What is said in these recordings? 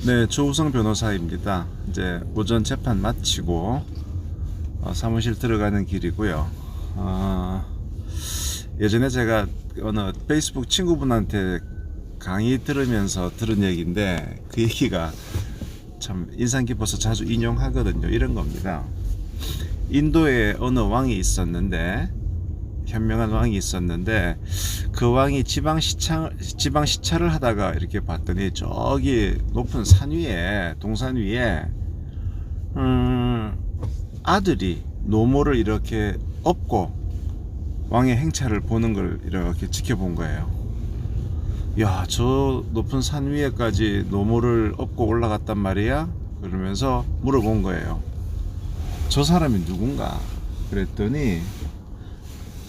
네, 조우성 변호사입니다. 이제 오전 재판 마치고 사무실 들어가는 길이고요. 예전에 제가 어느 페이스북 친구분한테 강의 들으면서 들은 얘기인데 그 얘기가 참 인상 깊어서 자주 인용하거든요. 이런 겁니다. 인도에 어느 왕이 있었는데, 현명한 왕이 있었는데, 그 왕이 지방 시찰을 하다가 이렇게 봤더니 저기 높은 산 위에, 동산 위에 아들이 노모를 이렇게 업고 왕의 행차를 보는 걸 이렇게 지켜본 거예요. 야, 저 높은 산 위에까지 노모를 업고 올라갔단 말이야? 그러면서 물어본 거예요. 저 사람이 누군가? 그랬더니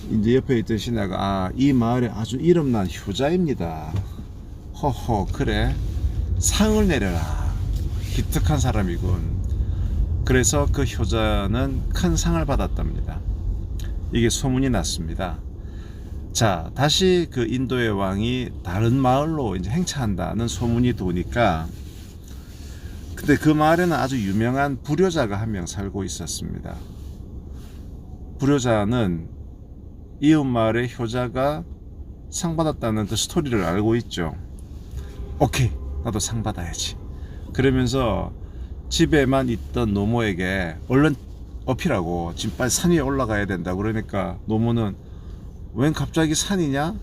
이제 옆에 있던 신하가 이 마을에 아주 이름난 효자입니다. 허허, 그래? 상을 내려라. 기특한 사람이군. 그래서 그 효자는 큰 상을 받았답니다. 이게 소문이 났습니다. 자, 다시 그 인도의 왕이 다른 마을로 이제 행차한다는 소문이 도니까, 근데 그 마을에는 아주 유명한 불효자가 한 명 살고 있었습니다. 불효자는 이웃 마을의 효자가 상 받았다는 그 스토리를 알고 있죠. 오케이, 나도 상 받아야지. 그러면서 집에만 있던 노모에게 얼른 어필하고 지금 빨리 산 위에 올라가야 된다. 그러니까 노모는 웬 갑자기 산이냐?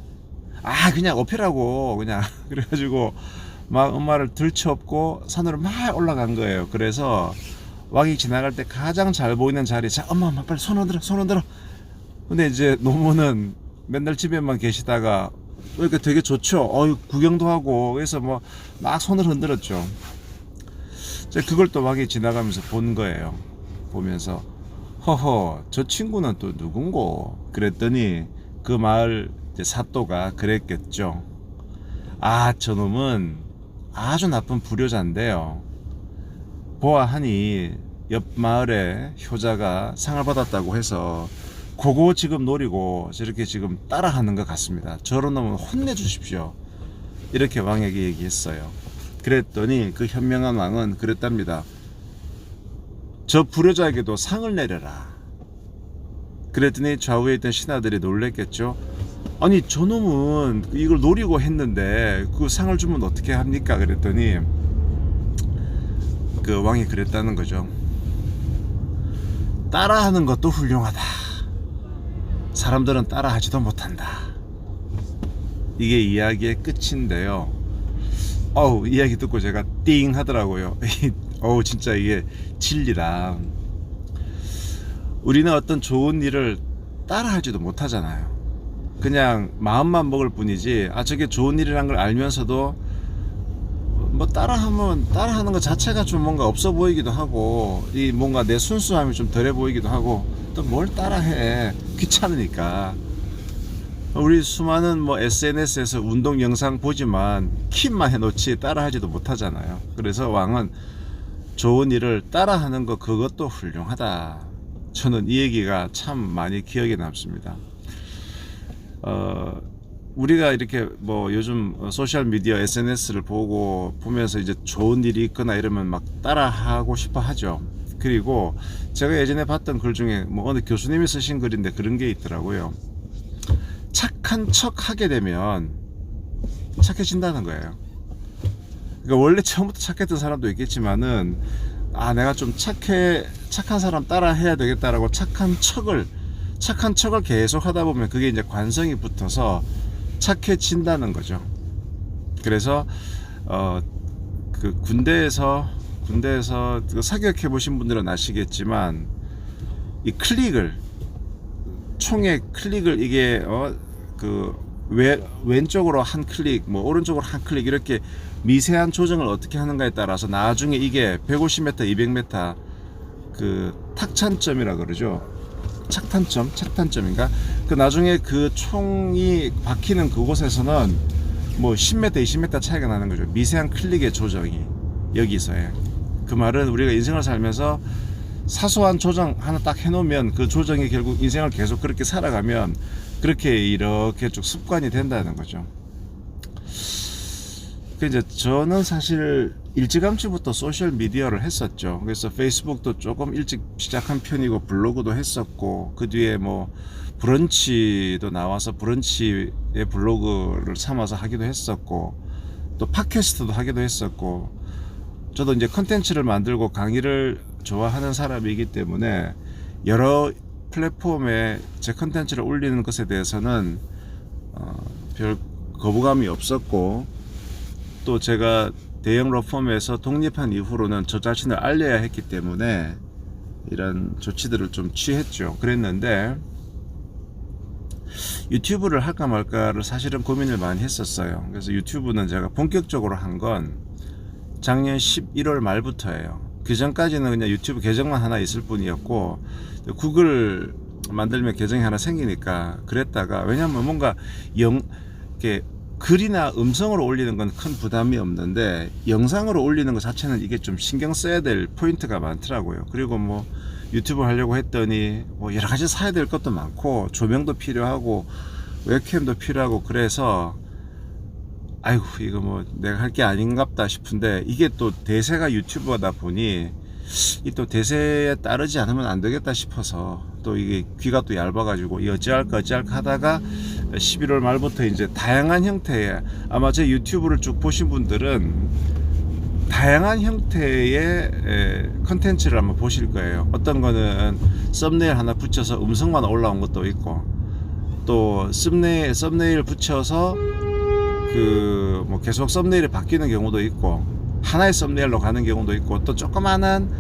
그냥 어필하고 그냥 그래가지고 막 엄마를 들쳐업고 산으로 막 올라간 거예요. 그래서 왕이 지나갈 때 가장 잘 보이는 자리에, 자, 엄마 빨리 손 흔들어. 근데 이제 노모는 맨날 집에만 계시다가 그러니까 되게 좋죠. 구경도 하고. 그래서 뭐 막 손을 흔들었죠. 그걸 또 왕이 지나가면서 본 거예요. 보면서 허허, 저 친구는 또 누군고? 그랬더니 그 마을 사또가 그랬겠죠. 저놈은 아주 나쁜 불효자인데요. 보아하니 옆 마을에 효자가 상을 받았다고 해서 그거 지금 노리고 저렇게 지금 따라하는 것 같습니다. 저런 놈은 혼내주십시오. 이렇게 왕에게 얘기했어요. 그랬더니 그 현명한 왕은 그랬답니다. 저 불효자에게도 상을 내려라. 그랬더니 좌우에 있던 신하들이 놀랬겠죠. 아니, 저놈은 이걸 노리고 했는데 그 상을 주면 어떻게 합니까? 그랬더니 그 왕이 그랬다는 거죠. 따라하는 것도 훌륭하다. 사람들은 따라하지도 못한다. 이게 이야기의 끝인데요. 이야기 듣고 제가 띵 하더라고요. 진짜 이게 진리다. 우리는 어떤 좋은 일을 따라하지도 못하잖아요. 그냥 마음만 먹을 뿐이지, 저게 좋은 일이란 걸 알면서도 뭐 따라하는 것 자체가 좀 뭔가 없어 보이기도 하고, 이 뭔가 내 순수함이 좀 덜해 보이기도 하고, 또 뭘 따라해. 귀찮으니까. 우리 수많은 뭐 SNS에서 운동 영상 보지만 킵만 해놓지 따라하지도 못하잖아요. 그래서 왕은 좋은 일을 따라하는 거, 그것도 훌륭하다. 저는 이 얘기가 참 많이 기억에 남습니다. 우리가 이렇게 뭐 요즘 소셜미디어 SNS를 보면서 이제 좋은 일이 있거나 이러면 막 따라하고 싶어 하죠. 그리고 제가 예전에 봤던 글 중에 뭐 어느 교수님이 쓰신 글인데 그런 게 있더라고요. 착한 척 하게 되면 착해진다는 거예요. 그러니까 원래 처음부터 착했던 사람도 있겠지만은, 내가 좀 착한 사람 따라 해야 되겠다라고 착한 척을 계속 하다 보면 그게 이제 관성이 붙어서 착해진다는 거죠. 그래서 그 군대에서 사격해 보신 분들은 아시겠지만, 이 총의 클릭을 이게 왼쪽으로 한 클릭, 뭐 오른쪽으로 한 클릭, 이렇게 미세한 조정을 어떻게 하는가에 따라서 나중에 이게 150m, 200m 그 탁찬점이라 그러죠. 착탄점인가? 그 나중에 그 총이 박히는 그곳에서는 뭐 10m, 20m 차이가 나는 거죠. 미세한 클릭의 조정이 여기서의. 그 말은 우리가 인생을 살면서 사소한 조정 하나 딱 해놓으면 그 조정이 결국 인생을 계속 그렇게 살아가면 그렇게 이렇게 쭉 습관이 된다는 거죠. 이제 저는 사실 일찌감치부터 소셜 미디어를 했었죠. 그래서 페이스북도 조금 일찍 시작한 편이고 블로그도 했었고, 그 뒤에 뭐 브런치도 나와서 브런치의 블로그를 삼아서 하기도 했었고, 또 팟캐스트도 하기도 했었고, 저도 이제 컨텐츠를 만들고 강의를 좋아하는 사람이기 때문에 여러 플랫폼에 제 컨텐츠를 올리는 것에 대해서는 별 거부감이 없었고, 또 제가 대형 로펌에서 독립한 이후로는 저 자신을 알려야 했기 때문에 이런 조치들을 좀 취했죠. 그랬는데 유튜브를 할까 말까를 사실은 고민을 많이 했었어요. 그래서 유튜브는 제가 본격적으로 한 건 작년 11월 말부터예요. 그 전까지는 그냥 유튜브 계정만 하나 있을 뿐이었고, 구글 만들면 계정이 하나 생기니까 그랬다가, 왜냐면 뭔가 이렇게 글이나 음성으로 올리는 건 큰 부담이 없는데 영상으로 올리는 것 자체는 이게 좀 신경 써야 될 포인트가 많더라고요. 그리고 뭐 유튜브 하려고 했더니 뭐 여러 가지 사야 될 것도 많고, 조명도 필요하고 웹캠도 필요하고, 그래서 아이고 이거 뭐 내가 할 게 아닌갑다 싶은데, 이게 또 대세가 유튜버다 보니 이 또 대세에 따르지 않으면 안 되겠다 싶어서, 또 이게 귀가 또 얇아가지고 이 어찌할까 하다가 11월 말부터 이제 다양한 형태의, 아마 제 유튜브를 쭉 보신 분들은 다양한 형태의 컨텐츠를 한번 보실 거예요. 어떤 거는 썸네일 하나 붙여서 음성만 올라온 것도 있고, 또 썸네일 붙여서 그 뭐 계속 썸네일이 바뀌는 경우도 있고, 하나의 썸네일로 가는 경우도 있고, 또 조그만한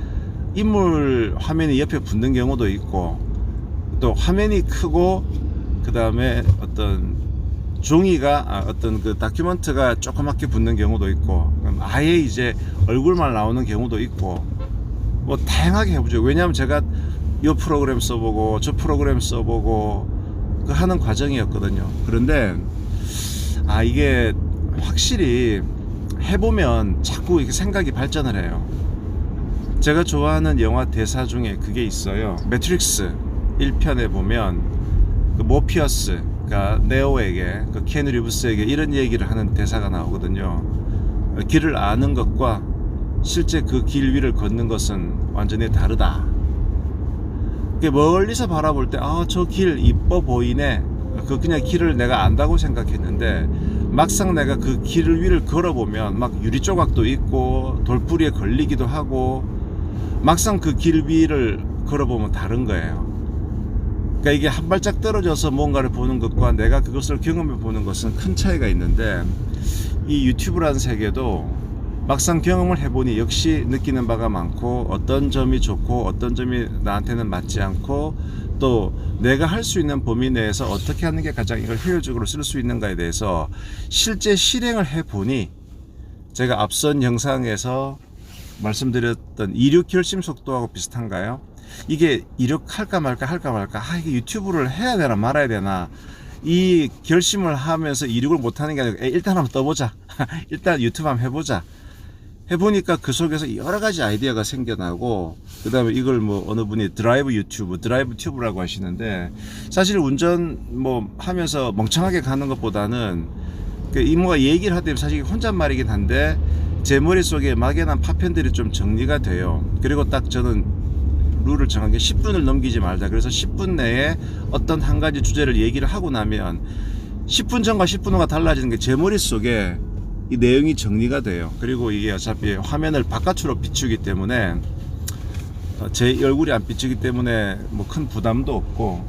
인물 화면이 옆에 붙는 경우도 있고, 또 화면이 크고 그 다음에 어떤 종이가 어떤 그 다큐멘트가 조그맣게 붙는 경우도 있고, 아예 이제 얼굴만 나오는 경우도 있고, 뭐 다양하게 해보죠. 왜냐하면 제가 이 프로그램 써보고 저 프로그램 써보고 그 하는 과정이었거든요. 그런데 이게 확실히 해보면 자꾸 이렇게 생각이 발전을 해요. 제가 좋아하는 영화 대사 중에 그게 있어요. 매트릭스 1편에 보면 그 모피어스, 그러니까 네오에게, 그 키아누 리브스에게 이런 얘기를 하는 대사가 나오거든요. 길을 아는 것과 실제 그 길 위를 걷는 것은 완전히 다르다. 멀리서 바라볼 때 저 길 이뻐 보이네, 그냥 길을 내가 안다고 생각했는데, 막상 내가 그 길 위를 걸어보면 막 유리 조각도 있고 돌부리에 걸리기도 하고, 막상 그 길 위를 걸어보면 다른 거예요. 그러니까 이게 한 발짝 떨어져서 뭔가를 보는 것과 내가 그것을 경험해 보는 것은 큰 차이가 있는데, 이 유튜브라는 세계도 막상 경험을 해보니 역시 느끼는 바가 많고, 어떤 점이 좋고 어떤 점이 나한테는 맞지 않고, 또 내가 할 수 있는 범위 내에서 어떻게 하는 게 가장 이걸 효율적으로 쓸 수 있는가에 대해서 실제 실행을 해보니, 제가 앞선 영상에서 말씀드렸던 이륙 결심 속도하고 비슷한가요? 이게 이륙할까 말까 이게 유튜브를 해야 되나 말아야 되나, 이 결심을 하면서 이륙을 못하는 게 아니고 일단 한번 떠보자 일단 유튜브 한번 해보자, 해보니까 그 속에서 여러 가지 아이디어가 생겨나고, 그 다음에 이걸 뭐 어느 분이 드라이브 튜브라고 하시는데, 사실 운전 뭐 하면서 멍청하게 가는 것보다는 그 이모가 얘기를 하되 사실 혼잣말이긴 한데 제 머릿속에 막연한 파편들이 좀 정리가 돼요. 그리고 딱 저는 룰을 정한 게 10분을 넘기지 말자. 그래서 10분 내에 어떤 한 가지 주제를 얘기를 하고 나면 10분 전과 10분 후가 달라지는 게 제 머릿속에 이 내용이 정리가 돼요. 그리고 이게 어차피 화면을 바깥으로 비추기 때문에, 제 얼굴이 안 비추기 때문에 뭐 큰 부담도 없고,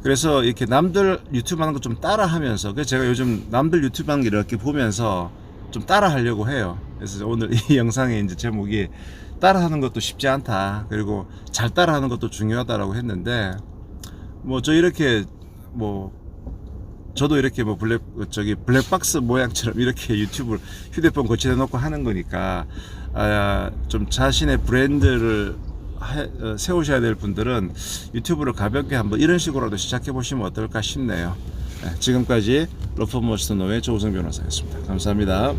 그래서 이렇게 남들 유튜브 하는 거 좀 따라 하면서, 그래서 제가 요즘 남들 유튜브 하는 거 이렇게 보면서 좀 따라 하려고 해요. 그래서 오늘 이 영상의 이제 제목이 따라 하는 것도 쉽지 않다, 그리고 잘 따라 하는 것도 중요하다라고 했는데, 뭐 저 이렇게 뭐 저도 이렇게 뭐 블랙박스 모양처럼 이렇게 유튜브를 휴대폰 거치대 놓고 하는 거니까, 좀 자신의 브랜드를 세우셔야 될 분들은 유튜브를 가볍게 한번 이런 식으로라도 시작해 보시면 어떨까 싶네요. 지금까지 로펌머스터 노의 조우성 변호사였습니다. 감사합니다.